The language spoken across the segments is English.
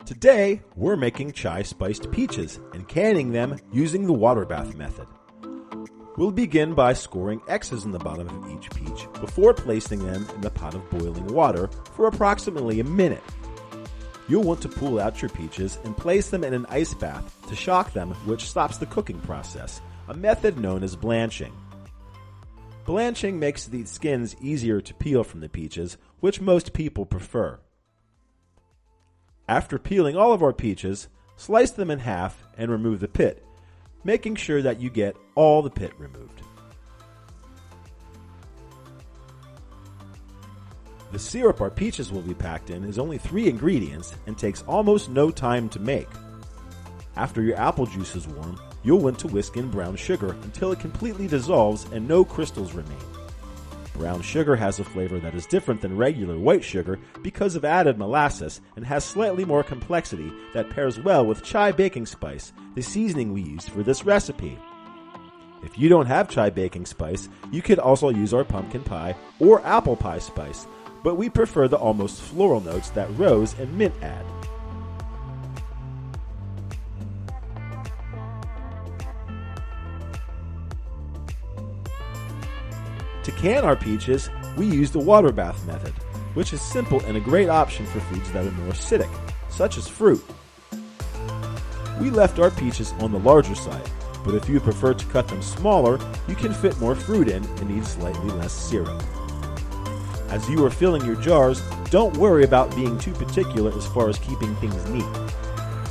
Today, we're making chai-spiced peaches and canning them using the water bath method. We'll begin by scoring X's in the bottom of each peach before placing them in the pot of boiling water for approximately a minute. You'll want to pull out your peaches and place them in an ice bath to shock them, which stops the cooking process, a method known as blanching. Blanching makes the skins easier to peel from the peaches, which most people prefer. After peeling all of our peaches, slice them in half and remove the pit, making sure that you get all the pit removed. The syrup our peaches will be packed in is only 3 ingredients and takes almost no time to make. After your apple juice is warm, you'll want to whisk in brown sugar until it completely dissolves and no crystals remain. Brown sugar has a flavor that is different than regular white sugar because of added molasses and has slightly more complexity that pairs well with chai baking spice, the seasoning we used for this recipe. If you don't have chai baking spice, you could also use our pumpkin pie or apple pie spice, but we prefer the almost floral notes that rose and mint add. To can our peaches, we use the water bath method, which is simple and a great option for foods that are more acidic, such as fruit. We left our peaches on the larger side, but if you prefer to cut them smaller, you can fit more fruit in and need slightly less syrup. As you are filling your jars, don't worry about being too particular as far as keeping things neat.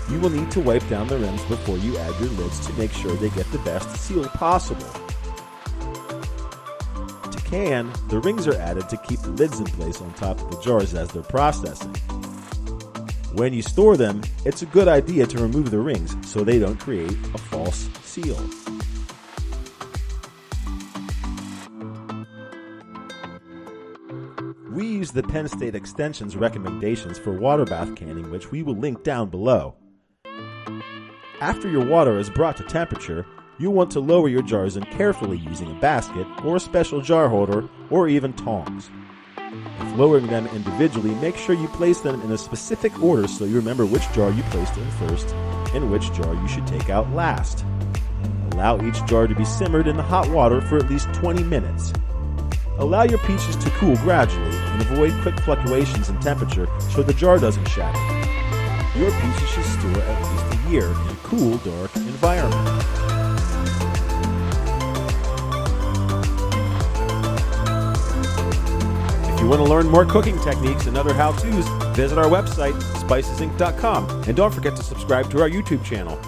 You will need to wipe down the rims before you add your lids to make sure they get the best seal possible. Can, the rings are added to keep the lids in place on top of the jars as they're processing. When you store them, it's a good idea to remove the rings so they don't create a false seal. We use the Penn State Extension's recommendations for water bath canning, which we will link down below. After your water is brought to temperature, you'll want to lower your jars in carefully using a basket or a special jar holder or even tongs. If lowering them individually, make sure you place them in a specific order so you remember which jar you placed in first and which jar you should take out last. Allow each jar to be simmered in the hot water for at least 20 minutes. Allow your peaches to cool gradually and avoid quick fluctuations in temperature so the jar doesn't shatter. Your peaches should store at least a year in a cool, dark environment. If you want to learn more cooking techniques and other how-tos, visit our website, spicesinc.com, and don't forget to subscribe to our YouTube channel.